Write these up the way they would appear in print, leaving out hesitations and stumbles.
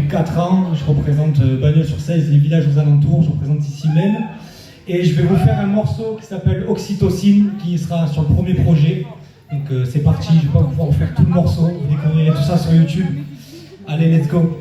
4 ans, je représente Bagnols-sur-Cèze, les villages aux alentours, je représente ici même. Et je vais vous faire un morceau qui s'appelle Oxytocine, qui sera sur le premier projet. Donc c'est parti, je vais pas pouvoir vous faire tout le morceau, vous découvrirez tout ça sur YouTube. Allez, let's go.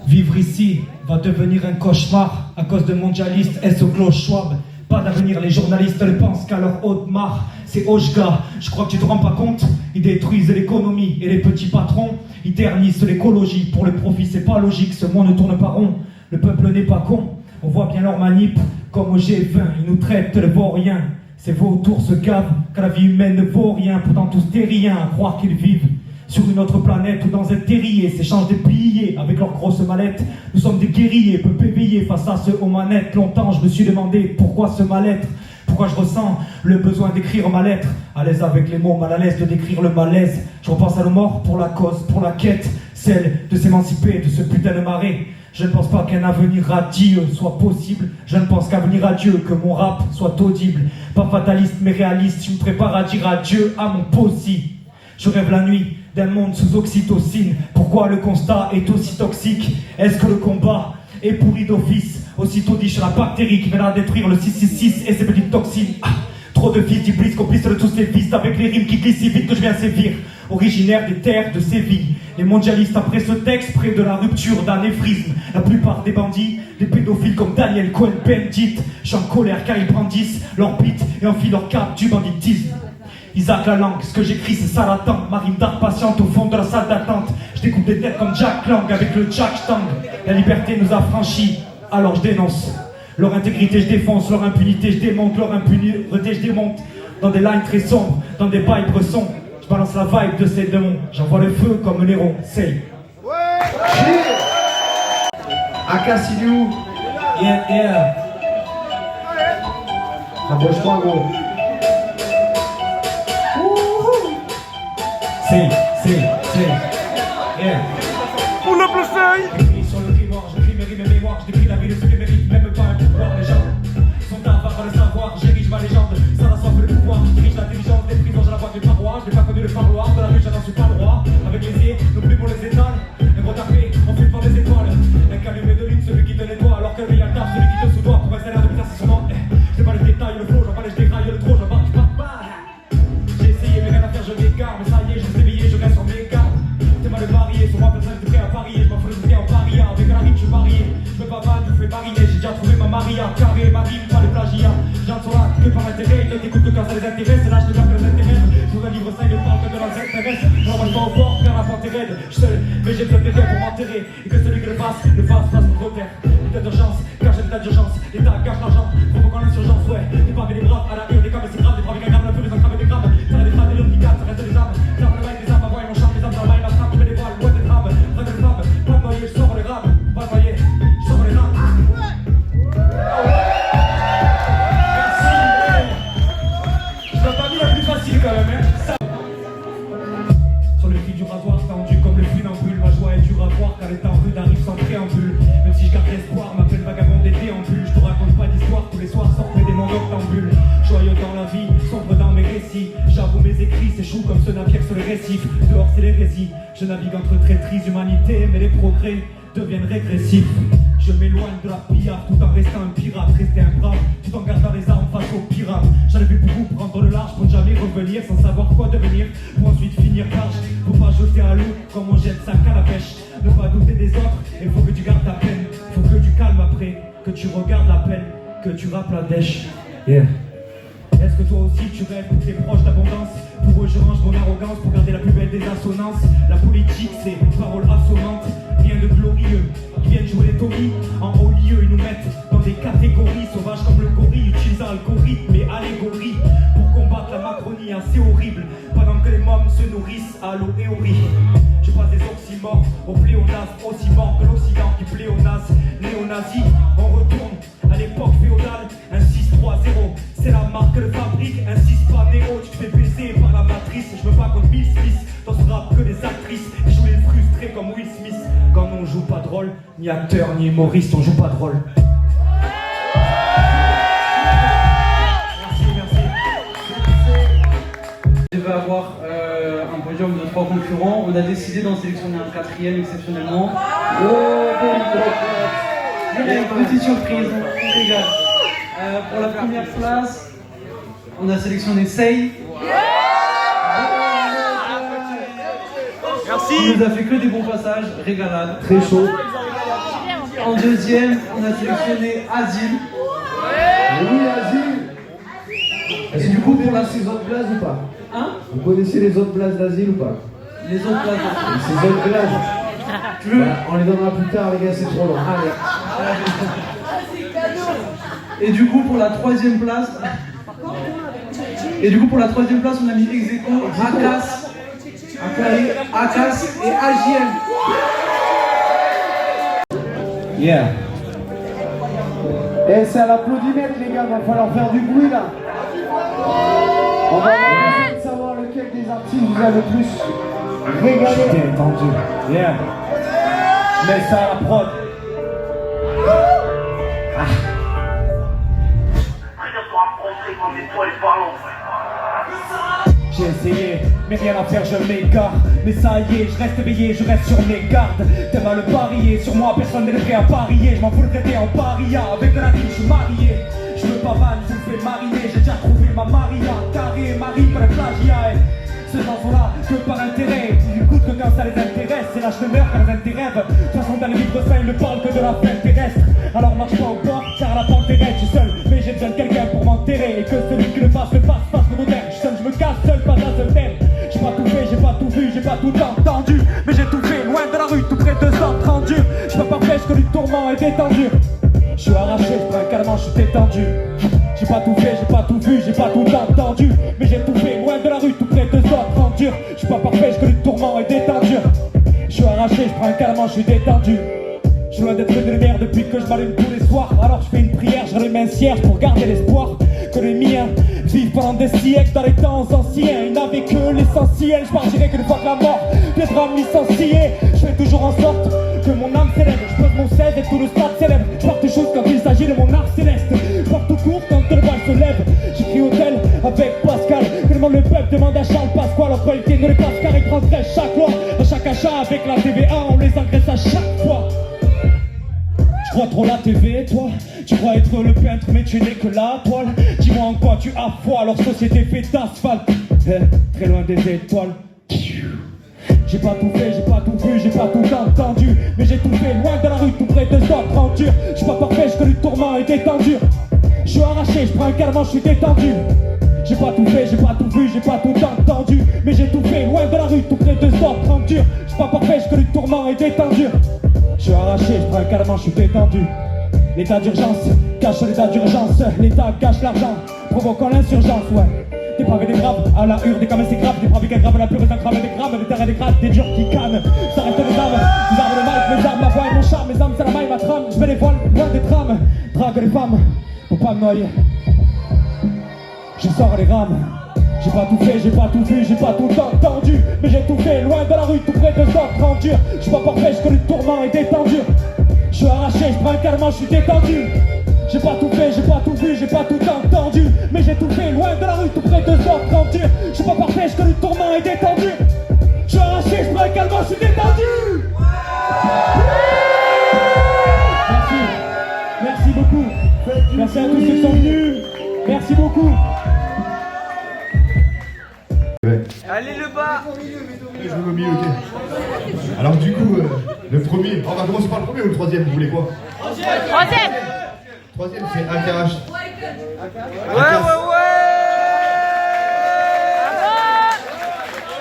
Vivre ici va devenir un cauchemar à cause de mondialistes et au Klaus Schwab. Pas d'avenir, les journalistes le pensent qu'à leur haute marre. C'est Oshga, je crois que tu te rends pas compte. Ils détruisent l'économie et les petits patrons. Ils ternissent l'écologie, pour le profit c'est pas logique. Ce monde ne tourne pas rond, le peuple n'est pas con. On voit bien leur manip, comme au G20. Ils nous traitent de vauriens. Ces vautours se gavent, car la vie humaine ne vaut rien. Pourtant tous terriens à croire qu'ils vivent sur une autre planète ou dans un terrier, s'échangent des billets avec leurs grosses mallettes. Nous sommes des guerriers, peu éveillés face à ceux aux manettes. Longtemps je me suis demandé pourquoi ce mal-être, pourquoi je ressens le besoin d'écrire ma lettre. À l'aise avec les mots, mal à l'aise de décrire le malaise. Je repense à nos morts pour la cause, pour la quête, celle de s'émanciper de ce putain de marais. Je ne pense pas qu'un avenir radieux soit possible. Je ne pense qu'à venir à Dieu, que mon rap soit audible. Pas fataliste mais réaliste, je me prépare à dire adieu à mon possi. Je rêve la nuit d'un monde sous oxytocine. Pourquoi le constat est aussi toxique? Est-ce que le combat est pourri d'office? Aussitôt dit sur la bactérie qui viendra détruire le 666 et ses petites toxines. Trop de fils d'Iblis, complices de tous ces fils, avec les rimes qui glissent si vite que je viens sévir. Originaire des terres de Séville, les mondialistes après ce texte, près de la rupture d'un néphrisme. La plupart des bandits, des pédophiles comme Daniel Cohen-Bendit. Je suis en colère car ils brandissent leur bite et enfilent leur cape du banditisme. Isaac la langue, ce que j'écris c'est ça l'attente. Ma rime d'art patiente au fond de la salle d'attente. Je découpe des têtes comme Jack Lang avec le Jack Stang. La liberté nous a franchis, alors je dénonce. Leur intégrité je défonce, leur impunité je démonte, leur impunité je démonte. Dans des lines très sombres, dans des vibes bressons. Je balance la vibe de ces démons. J'envoie le feu comme Néron, say. Ouais. Akassidiou. Yeah. Rapproche-toi gros. C'est, yeah. Pour le plus feuille. J'écris sur le grimoire, j'écris mes rimes et mémoires. Je décris la vie de ceux qui méritent même pas un pouvoir. Les gens sont avares par le savoir, j'érige ma légende. Ça la soif le pouvoir, je dirige l'intelligence des prisons. J'ai la voix du parois, je n'ai pas connu le parloir. De la rue, j'en suis pas le roi. Avec les yeux, nos plumes on les étale. Les gros tapés, on fait devant des étoiles. L'incalumé de lune, celui qui te nettoie. Alors que lui, il tape, celui qui te sous-doit. Pour un salaire de putain, c'est son nom. J'ai pas les détails, le flow, j'en parle, je dégraille le trop, j'en parle, je parle pas. J'ai essayé, mais rien à faire, je m'égare. Mais ça y est, je suis éveillé, je reste sur mes gardes. C'est mal de varier, sur moi personne n'est prêt à parier. Je m'en fous de en paria, avec la rime je suis varié. Je peux pas mal, je fais mariner. J'ai déjà trouvé ma Maria, carré, ma rime, pas les plagiats. J'en sont là que par intérêt, ils ne t'écoutent que quand ça les intéresse. C'est là je te garde que les intéresse. Je vous un livre ça, il ne parle que de leurs intérêts. J'envoie pas au fort, car la pente est raide. Je seul, mais j'ai plein de pour m'enterrer. Et que celui qui le fasse pour refaire. L'état d'urgence, car j'ai l'état d'urgence. L'état cache l'argent, provoquant l'insurgence, ouais. Des braves et des braves, à la rue, des cames et c'est grave. Des braves et des grammes, la feu, les encraves et des grammes. Ça reste des femmes, des lions qui calment, ça reste des âmes. Ça reste le mail, des âmes, ma voix et mon charme, les âmes dans le mail, la frappe, je mets des voiles, ouais, des drames. Pas de femmes, pas de noyer, je sors les rames. Pas de noyer, je sors les rames. Merci. Je l'ai pas mis la plus facile quand même, hein. Sur le fil du rasoir tendu comme le funambule. Ma joie est dure à voir car les temps rudes arrivent sans préambule. Même si je garde l'espoir, m'appelle vagabond d'été en bulle. Je te raconte pas d'histoire, tous les soirs sortent des démons d'octambule. Joyeux dans la vie, sombre dans mes récits. J'avoue mes écrits s'échouent comme ce navire sur les récifs. Dehors c'est l'hérésie, je navigue entre traîtrise, humanité. Mais les progrès deviennent régressifs. Je m'éloigne de la pillard tout en restant un pirate. Rester un brave tout en gardant les armes face aux pirates. J'en ai vu beaucoup prendre le large pour ne jamais revenir sans savoir quoi devenir. Pour ensuite finir large, faut pas jeter à l'eau comme on jette sa canne à pêche. Ne pas douter des autres, il faut que tu gardes ta peine. Faut que tu calmes après, que tu regardes la peine, que tu rappes la dèche. Yeah. Est-ce que toi aussi tu rêves pour tes proches d'abondance? Pour eux je range mon arrogance pour garder la plus belle des assonances. La politique c'est paroles assommantes, rien de glorieux. Ils viennent jouer les Tories en haut lieu, ils nous mettent dans des catégories sauvages comme le gorille, utilisant algorithme et allégorie pour combattre la Macronie assez horrible. Pendant que les mômes se nourrissent à l'eau et au riz. Je passe des oxymores au pléonasme, aussi mort que l'Occident qui pléonase. Néo-nazi, on retourne à l'époque féodale, un 6-3-0. C'est la marque de fabrique, insiste pas Néo, tu te fais baiser par la matrice. Je veux pas contre Bill Smith, dans ce rap que des actrices. Je joue les frustrés comme Will Smith. Quand on joue pas de rôle, ni acteur ni humoriste, on joue pas de rôle. Je vais avoir un podium de 3 concurrents. On a décidé d'en sélectionner un 4e exceptionnellement. Il y a une petite surprise, on régale. Pour la première place, on a sélectionné Sei. Merci. Il nous a fait que des bons passages, régalade. Très chaud. En deuxième, on a sélectionné Azil. Oui, Asile. Est-ce que vous connaissez les autres blases ou pas? Hein? Vous connaissez les autres blases d'Asile ou pas? Les autres places. Ces autres blases, bah, on les donnera plus tard, les gars, c'est trop long. Allez. Et du coup, pour la 3e place, on a mis Execo, Akas et AJM. Yeah. Et c'est à l'applaudimètre, les gars, va falloir faire du bruit là. On va essayer de savoir lequel des artistes vous a le plus régalé. J'étais tendu. Yeah. Mais ça à la prod. J'ai essayé, mais rien à faire, je m'égare. Mais ça y est, je reste éveillé, je reste sur mes gardes. T'aimes à le parier, sur moi personne n'est prêt à parier. Je m'en fous de traiter en paria, avec de la vie je suis marié. Je veux pas vanne, je me fais mariner. J'ai déjà trouvé ma Maria, carré, Marie, pas de plagiat. Ces gens-là que par intérêt, ils coûtent que quand ça les intéresse. C'est là je meurs quand ils intéressent. De toute façon dans les livres ça ils ne parlent que de la fête terrestre. Alors marche pas au bord, car la pente terrestre. Je suis seul, mais j'ai besoin de quelqu'un pour m'enterrer. Et que celui qui le fasse, fasse le moderne. Je suis seul, je me casse seul, pas d'un seul thème. J'ai pas tout fait, j'ai pas tout vu, j'ai pas tout entendu. Mais j'ai tout fait, loin de la rue, tout près de centre rendu. Je suis pas parfait, je connais du tourment et détendu. Je suis arraché, je prends un calmant, je suis détendu. J'ai pas tout fait, j'ai pas tout vu, j'ai pas tout entendu. Mais j'ai tout fait, loin de la rue, tout près de centre rendu. Je suis pas parfait, je connais du tourment et détendu. Je suis arraché, je prends un calmant, je suis détendu. Je suis loin d'être de lumière depuis que je m'allume tous les soirs. Alors je fais une prière, je rallume un cierge pour garder l'espoir que les miens vivent pendant des siècles dans les temps anciens. Ils n'avaient que l'essentiel, je partirai qu'une fois que la mort viendra me licencier. Je fais toujours en sorte que mon âme célèbre. Je pose mon 16 et tout le stade célèbre. Je porte chose quand il s'agit de mon art céleste. Je porte tout court quand le bal se lève. J'écris hôtel avec Pascal. Tellement le peuple demande à Charles Pasquale. Entre ils tiennent les passes car ils transgressent chaque loi. À chaque achat avec la TVA on les agresse à chaque fois. Tu crois trop la TV, toi? Tu crois être le peintre, mais tu n'es que la toile. Dis-moi en quoi tu as foi, leur société fait d'asphalte. Très loin des étoiles. J'ai pas tout fait, j'ai pas tout vu, j'ai pas tout entendu. Mais j'ai tout fait, loin de la rue, tout près de centre rendu. Je suis pas parfait, je connais du tourment et détendu. Je suis arraché, je prends un calmant, je suis détendu. J'ai pas tout fait, j'ai pas tout vu, j'ai pas tout entendu. Mais j'ai tout fait, loin de la rue, tout près de centre rendu. Je suis pas parfait, je connais du tourment et détendu. Je suis arraché, je prends un calmant, je suis détendu. L'état d'urgence cache l'état d'urgence. L'état cache l'argent, provoquant l'insurgence, ouais. Des braves et des graves, à la hure, des camés c'est grave. Des braves et des graves, la pure est un grave et des graves. Des terres et des grades, des durs qui cannent. Ça reste des armes, des armes de mal, mes armes, ma voix et mon charme. Mes armes c'est la maille, ma trame. Je mets les voiles, loin des trames. Drague les femmes, pour pas me noyer. Je sors les rames. J'ai pas tout fait, j'ai pas tout vu, j'ai pas tout entendu. Mais j'ai tout fait, loin de la rue, tout près de centre rendu. Je suis pas parfait, je connais le tourment et détendu. Je suis arraché, je prends un calmant, je suis détendu. J'ai pas tout fait, j'ai pas tout vu, j'ai pas tout entendu. Mais j'ai tout fait, loin de la rue, tout près de centre rendu. Je suis pas parfait, je connais le tourment et détendu. Je suis arraché, je prends un calmant, je suis détendu. Merci, merci beaucoup. Merci à tous ceux qui sont venus. Merci beaucoup. Allez le bas. Je me mets au milieu, ok. Alors du coup, le premier, on va commencer par le premier ou le troisième, vous voulez quoi? Troisième. Troisième c'est AKH. Ouais. Au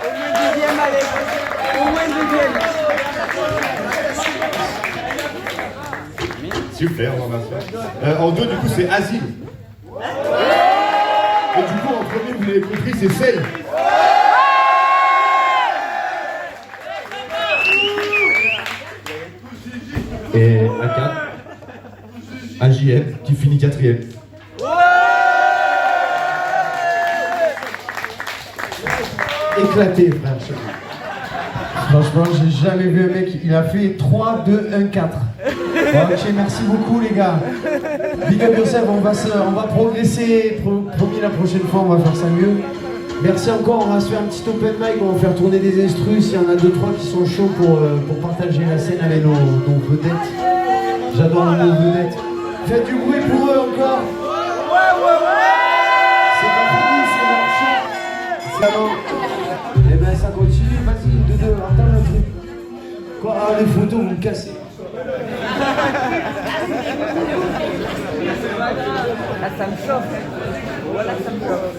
moins deuxième, allez. Au moins deuxième. Super, on va faire. En deux, du coup, c'est Asile. Et du coup, en premier, vous l'avez compris, c'est Sei. Et AK, AJM, qui finit 4ème. Éclaté, frère. Franchement, j'ai jamais vu un mec, il a fait 3, 2, 1, 4. Ok, merci beaucoup les gars. Big up yourself, on va progresser. Promis, la prochaine fois, on va faire ça mieux. Merci encore, on va se faire un petit open mic, on va faire tourner des instrus, s'il y en a 2-3 qui sont chauds pour partager la scène avec nos vedettes. J'adore nos vedettes. Faites du bruit pour eux encore. C'est pas fini, c'est marchand. Et ben ça continue, vas-y, deux, attends le truc. Quoi, ah, les photos, vous me cassez. Là, ça me chauffe. Voilà, ça me chauffe.